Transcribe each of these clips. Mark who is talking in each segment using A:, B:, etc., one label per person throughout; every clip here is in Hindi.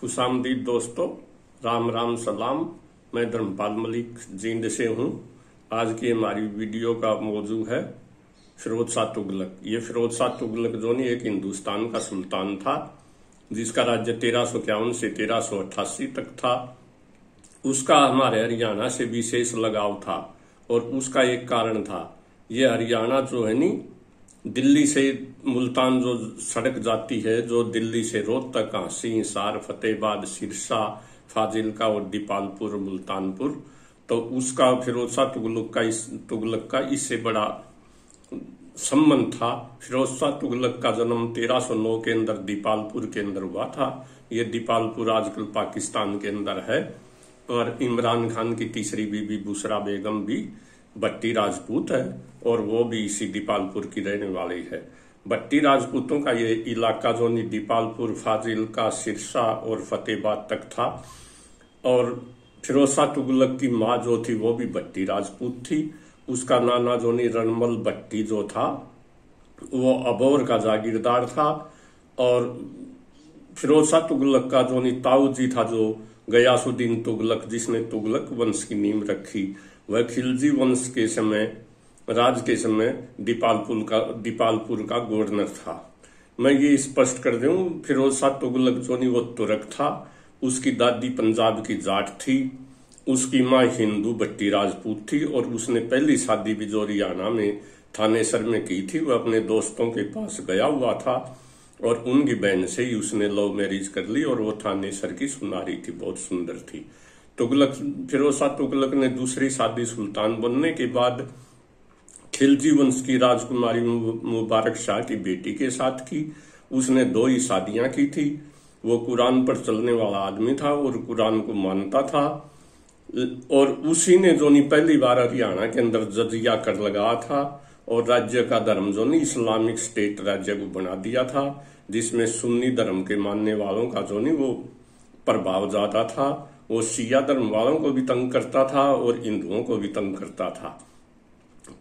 A: खुशामदीद दोस्तों, राम राम सलाम। मैं धर्मपाल मलिक जींद से हूँ। आज की हमारी वीडियो का मौजू है फिरोज शाह तुगलक। ये फिरोज शाह तुगलक जो नहीं एक हिंदुस्तान का सुल्तान था, जिसका राज्य 1351 से 1388 तक था। उसका हमारे हरियाणा से विशेष लगाव था और उसका एक कारण था। ये हरियाणा जो है नी, दिल्ली से मुल्तान जो सड़क जाती है, जो दिल्ली से रोहतक, कांसी, हिसार, फतेहाबाद, सिरसा, फाजिलका और दीपालपुर, मुल्तानपुर, तो उसका फिरोज शाह तुगलक का इससे बड़ा संबंध था। फिरोज शाह तुगलक का जन्म 1309 के अंदर दीपालपुर के अंदर हुआ था। ये दीपालपुर आजकल पाकिस्तान के अंदर है। और इमरान खान की तीसरी बीवी बुशरा बेगम भी भट्टी राजपूत है और वो भी इसी दीपालपुर की रहने वाली है। भट्टी राजपूतों का ये इलाका जो दीपालपुर, फाजिलका, सिरसा और फतेहाबाद तक था। और फिरोज शाह तुगलक की माँ जो थी वो भी भट्टी राजपूत थी। उसका नाना जो रणमल भट्टी जो था वो अबोर का जागीरदार था। और फिरोज शाह तुगलक का जो ताऊ जी था, जो गयासुद्दीन तुगलक, जिसने तुगलक वंश की नींव रखी, वह खिलजी वंश के समय, राज के समय दीपालपुर का गवर्नर था। मैं ये स्पष्ट कर दूं, फिरोज शाह तुगलक जो वो तुर्क था। उसकी दादी पंजाब की जाट थी। उसकी माँ हिंदू भट्टी राजपूत थी और उसने पहली शादी भी जो हरियाणा में थानेसर में की थी, वह अपने दोस्तों के पास गया हुआ था और उनकी बहन से ही उसने लव मैरिज कर ली और वो थानेसर की सुनारी थी, बहुत सुंदर थी। फिरोज शाह तुगलक ने दूसरी शादी सुल्तान बनने के बाद खिलजी वंश की राजकुमारी मुबारक शाह की बेटी के साथ की। उसने 2 ही शादियां की थी। वो कुरान पर चलने वाला आदमी था और कुरान को मानता था। और उसी ने जो पहली बार हरियाणा के अंदर जजिया कर लगाया था और राज्य का धर्म जो इस्लामिक स्टेट राज्य को बना दिया था, जिसमें सुन्नी धर्म के मानने वालों का जो वो प्रभाव ज्यादा था। वो शिया धर्म वालों को भी तंग करता था और हिंदुओं को भी तंग करता था।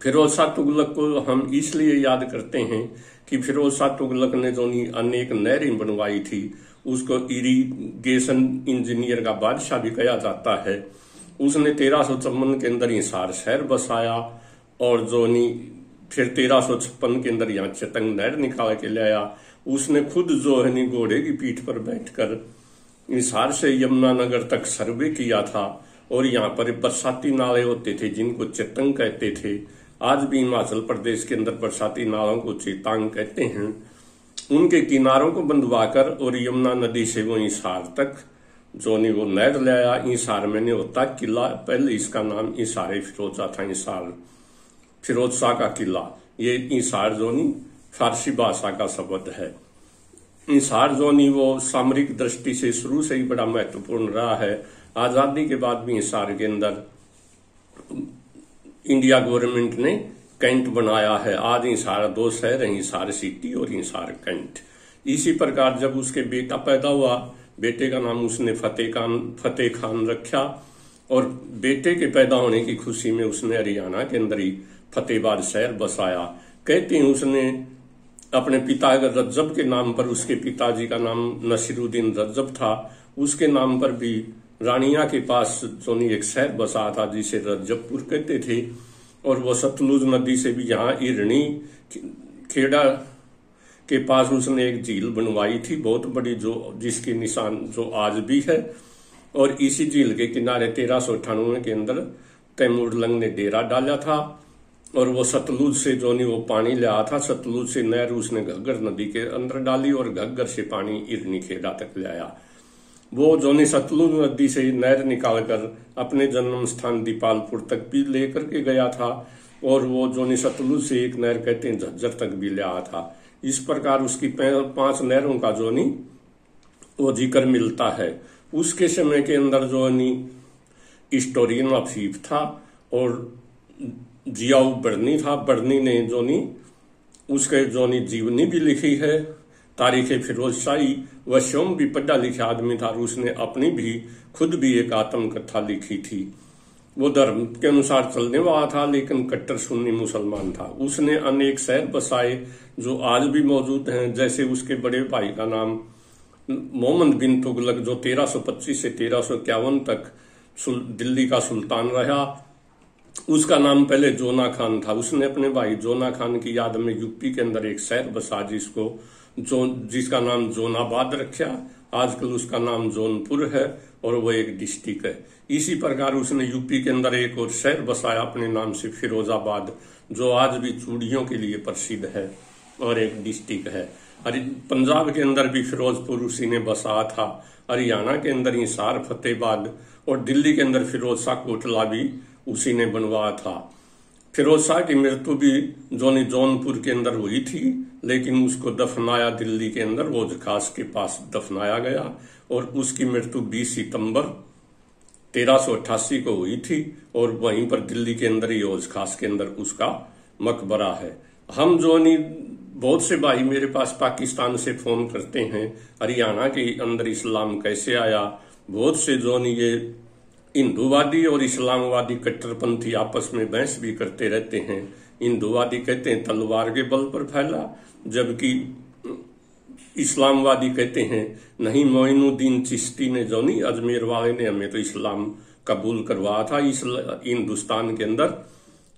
A: फिरोज शाह तुगलक को हम इसलिए याद करते हैं कि फिरोज शाह तुगलक ने जो अनेक नहरें बनवाई थी, उसको इरिगेशन इंजीनियर का बादशाह भी कहा जाता है। उसने 1354 के अंदर हिसार शहर बसाया और जो फिर 1356 के अंदर यहाँ चेतंग नहर निकाल के लाया। उसने खुद जो है घोड़े की पीठ पर बैठकर हिसार से यमुनानगर तक सर्वे किया था। और यहाँ पर बरसाती नाले होते थे जिनको चेतंग कहते थे। आज भी हिमाचल प्रदेश के अंदर बरसाती नालों को चेतांग कहते हैं। उनके किनारों को बंधवाकर और यमुना नदी से वो हिसार तक जो वो नहर लाया। हिसार में नहीं होता किला, पहले इसका नाम हिसार फिरोजा था। हिसार फिरोज शाह का किला। ये हिसार जो फारसी भाषा का शब्द है। हिसार जो वो सामरिक दृष्टि से शुरू से ही बड़ा महत्वपूर्ण रहा है। आजादी के बाद भी हिसार के अंदर इंडिया गवर्नमेंट ने कैंट बनाया है। आज हिसार 2 शहर हैं, हिसार सिटी और हिसार कैंट। इसी प्रकार जब उसके बेटा पैदा हुआ, बेटे का नाम उसने फतेह खान रखा और बेटे के पैदा होने की खुशी में उसने हरियाणा के अंदर ही फतेहाबाद शहर बसाया। कहते हैं उसने अपने पिता रज्जब के नाम पर, उसके पिताजी का नाम नसीरुद्दीन रज्जब था, उसके नाम पर भी रानिया के पास जो एक शहर बसा था जिसे रज्जबपुर कहते थे। और वो सतलुज नदी से भी यहाँ इरणी खेड़ा के पास उसने एक झील बनवाई थी बहुत बड़ी, जो जिसके निशान जो आज भी है। और इसी झील के किनारे 1398 के अंदर तैमूर लंग ने डेरा डाला था और वो सतलुज से जो वो पानी ले आया था। सतलुज से नहर उसने घग्गर नदी के अंदर डाली और घग्गर से पानी इरनी खेड़ा तक ले आया। वो जो सतलुज नदी से नहर निकालकर अपने जन्म स्थान दीपालपुर तक भी लेकर के गया था। और वो जो सतलुज से एक नहर कहते हैं झज्जर तक भी ले आया था। इस प्रकार उसकी 5 नहरों का जो वो जिक्र मिलता है। उसके समय के अंदर जो हिस्टोरियन अफीफ था और जियाउ बर्नी था। बर्नी ने जो उसके जो जीवनी भी लिखी है, तारीख फिरोज शाही। वह स्वयं भी पढ़ा लिखा आदमी था और उसने अपनी भी खुद भी एक आत्मकथा लिखी थी। वो धर्म के अनुसार चलने वाला था लेकिन कट्टर सुन्नी मुसलमान था। उसने अनेक शहर बसाए जो आज भी मौजूद हैं। जैसे उसके बड़े भाई का नाम मोहम्मद बिन तुगलक जो 1325 से 1351 तक दिल्ली का सुल्तान रहा, उसका नाम पहले जोना खान था। उसने अपने भाई जोना खान की याद में यूपी के अंदर एक शहर बसा जिसका नाम जोनाबाद रखा। आजकल उसका नाम जौनपुर है और वो एक डिस्ट्रिक्ट है। इसी प्रकार उसने यूपी के अंदर एक और शहर बसाया अपने नाम से, फिरोजाबाद, जो आज भी चूड़ियों के लिए प्रसिद्ध है और एक डिस्ट्रिक्ट है। पंजाब के अंदर भी फिरोजपुर उसी ने बसाया था। हरियाणा के अंदर हिसार, फतेहाबाद और दिल्ली के अंदर फिरोज शाह कोटला भी उसी ने बनवाया था। फिरोज शाह की मृत्यु भी जौनपुर के अंदर हुई थी, लेकिन उसको दफनाया दिल्ली के अंदर हौज खास के पास दफनाया गया और उसकी मृत्यु 20 सितंबर 1388 को हुई थी और वहीं पर दिल्ली के अंदर ही हौज खास के अंदर उसका मकबरा है। हम बहुत से भाई मेरे पास पाकिस्तान से फोन करते हैं, हरियाणा के अंदर इस्लाम कैसे आया। बहुत से ये हिंदूवादी और इस्लामवादी कट्टरपंथी आपस में बहस भी करते रहते हैं। हिंदूवादी कहते हैं तलवार के बल पर फैला, जबकि इस्लामवादी कहते हैं नहीं, मोइनुद्दीन चिश्ती ने अजमेर वाले ने हमें तो इस्लाम कबूल करवाया था। हिंदुस्तान के अंदर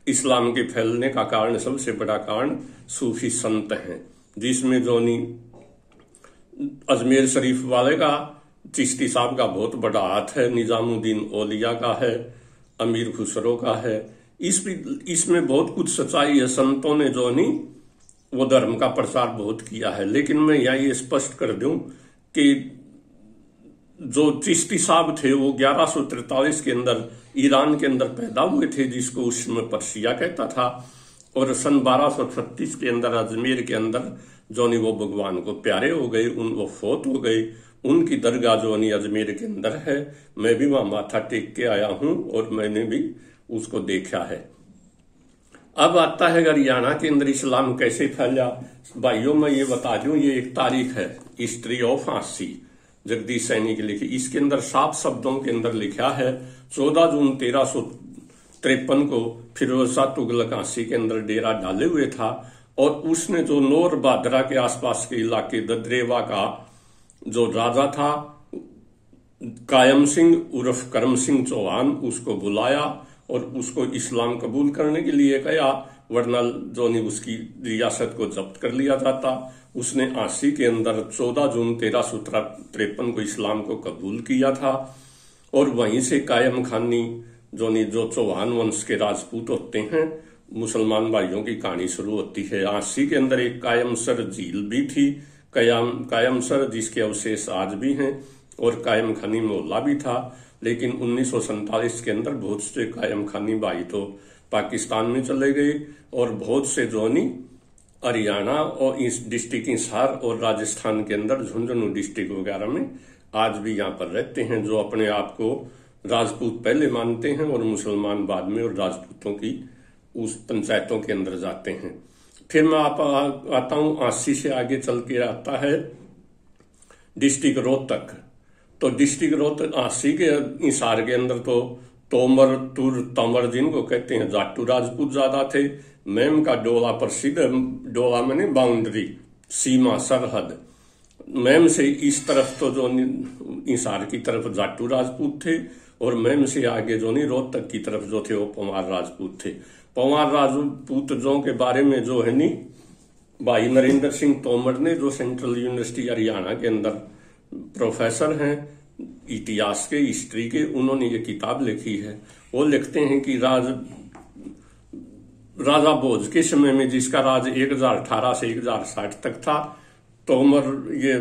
A: इस्लाम के फैलने का कारण, सबसे बड़ा कारण सूफी संत हैं, जिसमें अजमेर शरीफ वाले का, चिश्ती साहब का बहुत बड़ा हाथ है, निजामुद्दीन औलिया का है, अमीर खुसरो का है। इसमें बहुत कुछ सच्चाई है। संतों ने वो धर्म का प्रचार बहुत किया है। लेकिन मैं यहाँ ये स्पष्ट कर दूं कि जो चिश्ती साहब थे वो 1143 के अंदर ईरान के अंदर पैदा हुए थे, जिसको उस समय पर्सिया कहता था, और सन 1236 के अंदर अजमेर के अंदर वो भगवान को प्यारे हो गए, वो फौत हो गए। उनकी दरगाह अजमेर के अंदर है। मैं भी वहां माथा टेक के आया हूं और मैंने भी उसको देखा है। अब आता है हरियाणा के अंदर इस्लाम कैसे फैला। भाइयों मैं ये बता दूं, ये एक तारीख है, हिस्ट्री ऑफ आसी, जगदीश सैनी की लिखी। इसके अंदर 7 शब्दों के अंदर लिखा है 14 जून 1353 को फिरोज शाह तुगलक आसी के अंदर डेरा डाले हुए था और उसने नौर भादरा के आसपास के इलाके ददरेवा का जो राजा था कायम सिंह उर्फ करम सिंह चौहान, उसको बुलाया और उसको इस्लाम कबूल करने के लिए कहा, वरना उसकी रियासत को जब्त कर लिया जाता। उसने आसी के अंदर 14 जून 1353 को इस्लाम को कबूल किया था और वहीं से कायम खानी जो चौहान वंश के राजपूत होते हैं, मुसलमान भाइयों की कहानी शुरू होती है। आसी के अंदर एक कायमसर झील भी थी, कायमसर, जिसके अवशेष आज भी हैं, और कायम खानी मोहल्ला भी था। लेकिन 1947 के अंदर बहुत से कायम खानी भाई तो पाकिस्तान में चले गए और बहुत से हरियाणा और इस डिस्ट्रिक्ट हिसार और राजस्थान के अंदर झुंझुनू डिस्ट्रिक्ट वगैरह में आज भी यहाँ पर रहते हैं, जो अपने आप को राजपूत पहले मानते हैं और मुसलमान बाद में, और राजपूतों की उस पंचायतों के अंदर जाते हैं। फिर मैं आता हूं, आसी से आगे चल के आता है डिस्ट्रिक्ट रोहतक। तो डिस्ट्रिक्ट रोहतक आसी के हिसार के अंदर तो तोमर तुर तमर जिनको कहते हैं जाटू राजपूत ज्यादा थे। मैम का डोला प्रसिद्ध, डोला मैंने बाउंड्री, सीमा, सरहद। मैम से इस तरफ तो हिसार की तरफ जाटू राजपूत थे और मैम से आगे रोहतक की तरफ थे वो पंवार राजपूत थे। पंवार राजपूत के बारे में भाई नरेंद्र सिंह तोमर ने, जो सेंट्रल यूनिवर्सिटी हरियाणा के अंदर प्रोफेसर हैं इतिहास के, हिस्ट्री के, उन्होंने ये किताब लिखी है। वो लिखते हैं कि राजा भोज के समय में, जिसका राज 1018 से 1060 तक था, तोमर ये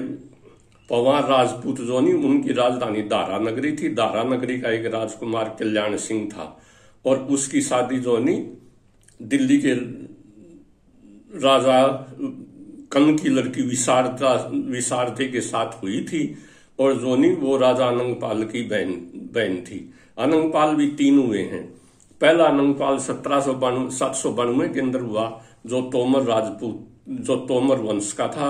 A: पंवार राजपूत उनकी राजधानी दारा नगरी थी। दारा नगरी का एक राजकुमार कल्याण सिंह था और उसकी शादी दिल्ली के राजा कन की लड़की विशारदे के साथ हुई थी और वो राजा अनंगपाल की बहन थी। अनंगपाल भी 3 हुए हैं। पहला अनंगपाल 792 के अंदर हुआ, जो तोमर वंश का था।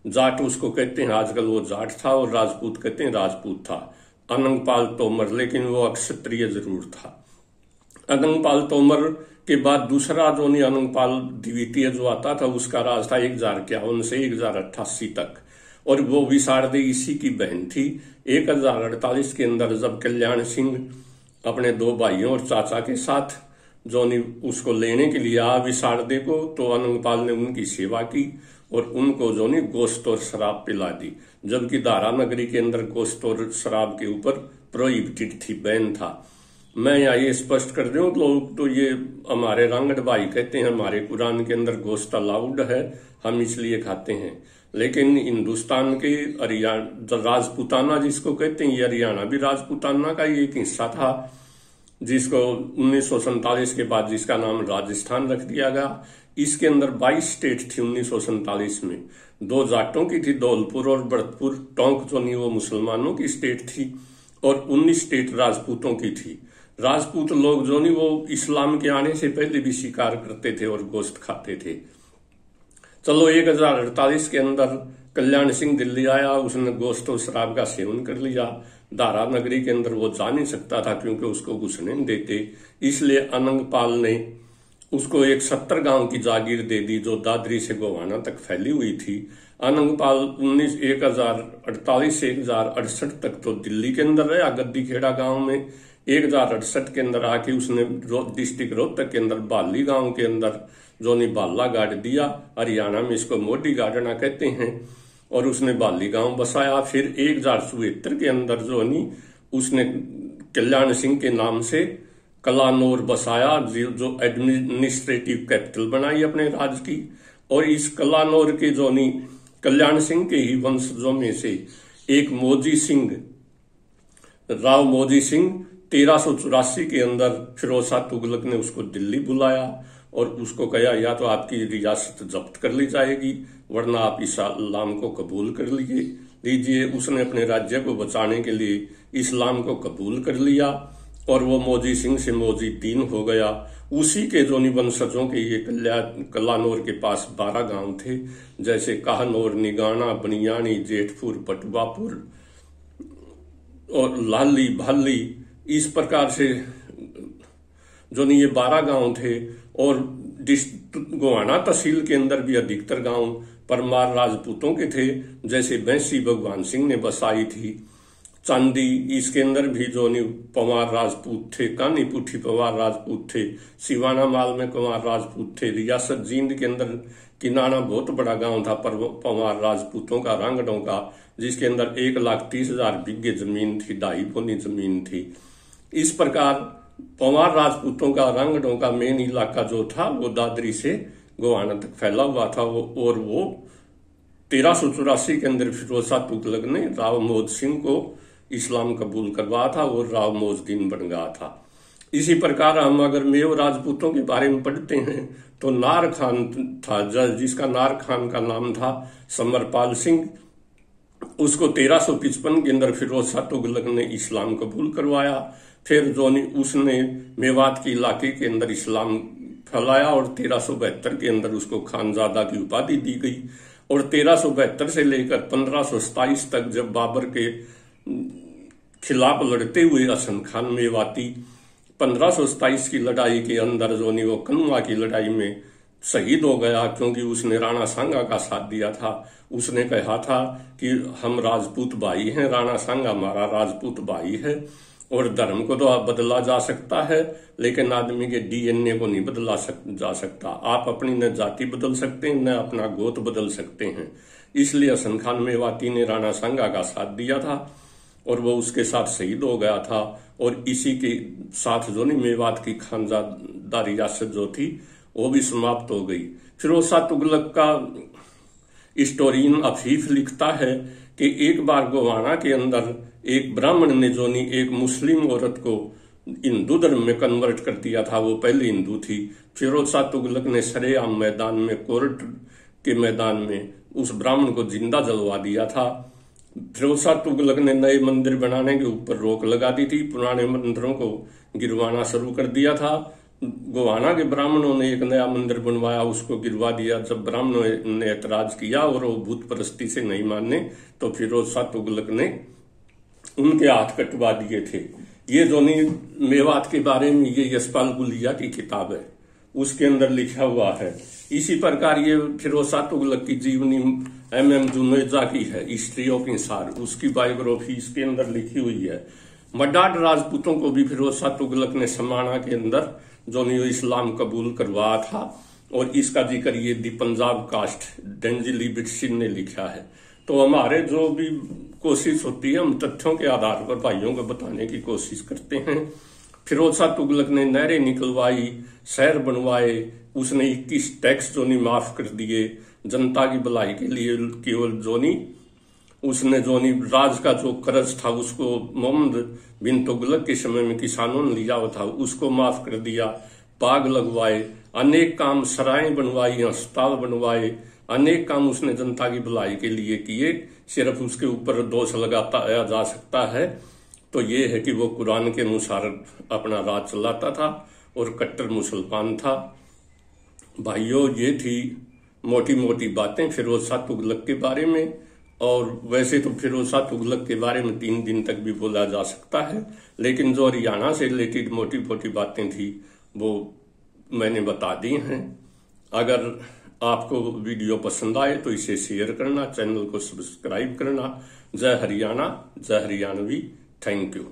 A: जाट उसको कहते हैं, आजकल वो जाट था, और राजपूत कहते हैं राजपूत था। अनंगपाल तोमर, लेकिन वो क्षत्रिय जरूर था। अनंगपाल तोमर के बाद दूसरा अनंगपाल द्वितीय आता था, उसका राज था 1051 से 1088 तक, और वो विशारदे इसी की बहन थी। 1048 के अंदर जब कल्याण सिंह अपने 2 भाइयों और चाचा के साथ जोनी उसको लेने के लिए आया विशारदे को, तो अनंगपाल ने उनकी सेवा की और उनको जोनी गोश्त और शराब पिला दी, जबकि दारा नगरी के अंदर गोश्त और शराब के ऊपर प्रोहिबिटेड थी, बैन था। मैं यहाँ ये स्पष्ट कर दूं, लोग तो ये हमारे रांगड़ भाई कहते हैं हमारे कुरान के अंदर गोश्त अलाउड है, हम इसलिए खाते हैं। लेकिन हिंदुस्तान के हरियाणा राजपूताना जिसको कहते हैं, ये हरियाणा भी राजपूताना का ही एक हिस्सा था, जिसको 1947 के बाद जिसका नाम राजस्थान रख दिया गया। इसके अंदर 22 स्टेट थी 1947 में। 2 जाटों की थी, धौलपुर और भरतपुर। टोंक जो नहीं वो मुसलमानों की स्टेट थी और 19 स्टेट राजपूतों की थी। राजपूत लोग जो नहीं वो इस्लाम के आने से पहले भी शिकार करते थे और गोश्त खाते थे। चलो 1048 के अंदर कल्याण सिंह दिल्ली आया, उसने गोश्त और शराब का सेवन कर लिया। दारा नगरी के अंदर वो जा नहीं सकता था क्योंकि उसको घुसने नहीं देते, इसलिए अनंगपाल ने उसको एक 70 गांव की जागीर दे दी जो दादरी से गोवाना तक फैली हुई थी। अनंगपाल 1048 से 1068 तक तो दिल्ली के अंदर रहा, गद्दी खेड़ा गांव में। 1068 के अंदर आके उसने डिस्ट्रिक्ट रोहतक के अंदर बाली गांव के अंदर जो नहीं बाला गाड़ दिया, हरियाणा में इसको मोटी गाड़ना कहते हैं, और उसने बाली गांव बसाया। फिर 1074 के अंदर जो नहीं उसने कल्याण सिंह के नाम से कलानौर बसाया, जो एडमिनिस्ट्रेटिव कैपिटल बनाई अपने राज्य की। और इस कलानौर के जो नहीं कल्याण सिंह के ही वंशजों में से एक मौजी सिंह, राव मौजी सिंह, 1384 के अंदर फिरोज शाह तुगलक ने उसको दिल्ली बुलाया और उसको कहा या तो आपकी रियासत जब्त कर ली जाएगी वरना आप इस्लाम को कबूल कर लीजिए। उसने अपने राज्य को बचाने के लिए इस्लाम को कबूल कर लिया और वो मौजी सिंह से मौजी 3 हो गया। उसी के जो वंशजों के ये कलानौर के पास 12 गांव थे, जैसे काहनौर, निगाना, बनियानी, जेठपुर, पटवापुर और लाली, भाली। इस प्रकार से जो ये 12 गांव थे। और गोवाना तहसील के अंदर भी अधिकतर गांव परमार राजपूतों के थे, जैसे बैंसी भगवान सिंह ने बसाई थी। चांदी, इसके अंदर भी जो पवार राजपूत थे। कानी पुठी पवार राजपूत थे। सिवाना माल में पवार राजपूत थे। रियासत जींद के अंदर किनाना बहुत बड़ा गांव था पवार राजपूतों का, रांगड़ों का, जिसके अंदर 1,30,000 बीघे जमीन थी, 2.5 पौनी जमीन थी। इस प्रकार पवार राजपूतों का, रांगड़ों का मेन इलाका जो था वो दादरी से गोवाना तक फैला हुआ था। और वो 1384 के अंदर फिरोज शाह तुगलक ने राव मौज सिंह को इस्लाम कबूल करवाया था और राव मौजदीन बन गया था। इसी प्रकार हम अगर मेव राजपूतों के बारे में पढ़ते हैं तो नार खान था, जिसका नार खान का नाम था समरपाल सिंह। उसको 1355 के अंदर फिरोज शाह तुगलक ने इस्लाम कबूल करवाया। फिर जो उसने मेवात के इलाके के अंदर इस्लाम फैलाया और 1372 के अंदर उसको खानजादा की उपाधि दी गई। और 1372 से लेकर 1527 तक जब बाबर के खिलाफ लड़ते हुए हसन खान मेवाती 1527 की लड़ाई के अंदर जो वो कनुआ की लड़ाई में शहीद हो गया, क्योंकि उसने राणा सांगा का साथ दिया था। उसने कहा था कि हम राजपूत भाई हैं, राणा सांगा हमारा राजपूत भाई है और धर्म को तो आप बदला जा सकता है लेकिन आदमी के डीएनए को नहीं बदला जा सकता। आप अपनी न जाति बदल सकते हैं न अपना गोत्र बदल सकते हैं। इसलिए हसन खान मेवाती ने राणा सांगा का साथ दिया था और वो उसके साथ शहीद हो गया था। और इसी के साथ जो मेवात की खानजादा रियासत जो थी वो भी समाप्त हो गई। फिरोज शाह तुगलक का हिस्टोरियन अफीफ लिखता है कि एक बार गोवाना के अंदर एक ब्राह्मण ने जो एक मुस्लिम औरत को हिंदू धर्म में कन्वर्ट कर दिया था। वो पहले हिंदू थी। फिरोज शाह तुगलक ने सरेआम मैदान में, कोर्ट के मैदान में उस ब्राह्मण को जिंदा जलवा दिया था। फिरोज शाह तुगलक ने नए मंदिर बनाने के ऊपर रोक लगा दी थी, पुराने मंदिरों को गिरवाना शुरू कर दिया था। गोवाना के ब्राह्मणों ने एक नया मंदिर बनवाया, उसको गिरवा दिया। जब ब्राह्मणों ने ऐतराज किया और वो भूत परस्ती से नहीं माने तो फिरोज शाह तुगलक ने उनके हाथ कटवा दिए थे। ये जो मेवात के बारे में ये यशपाल गुलिया की किताब है, उसके अंदर लिखा हुआ है। इसी प्रकार ये फिरोज शाह तुगलक की जीवनी MM जुनेजा की है, हिस्ट्री ऑफ इंसार, उसकी बायोग्राफी इसके अंदर लिखी हुई है। मडाड राजपूतों को भी फिरोज शाह तुगलक ने समाना के अंदर जो इस्लाम कबूल करवाया था, और इसका जिक्र ये दी पंजाब कास्ट डेंजिली बिटसिन ने लिखा है। तो हमारे जो भी कोशिश होती है, हम तथ्यों के आधार पर भाइयों को बताने की कोशिश करते हैं। फिरोज शाह तुगलक ने नहरें निकलवाई, शहर बनवाए, उसने 21 टैक्स जो नहीं माफ कर दिए जनता की भलाई के लिए। केवल उसने राज का जो कर्ज था उसको मोहम्मद बिन तुगलक के समय में किसानों ने लिया था, उसको माफ कर दिया। बाग लगवाए, अनेक काम, सराय बनवाई, अस्पताल बनवाए, अनेक काम उसने जनता की भलाई के लिए किए। सिर्फ उसके ऊपर दोष लगाता जा सकता है तो ये है कि वो कुरान के अनुसार अपना राज चलाता था और कट्टर मुसलमान था। भाइयों, ये थी मोटी मोटी बातें फिरोज शाह तुगलक के बारे में। और वैसे तो फिरोज शाह तुगलक के बारे में 3 दिन तक भी बोला जा सकता है, लेकिन जो हरियाणा से रिलेटेड मोटी मोटी बातें थी वो मैंने बता दी हैं। अगर आपको वीडियो पसंद आए तो इसे शेयर करना, चैनल को सब्सक्राइब करना। जय हरियाणा, जय हरियाणवी। Thank you.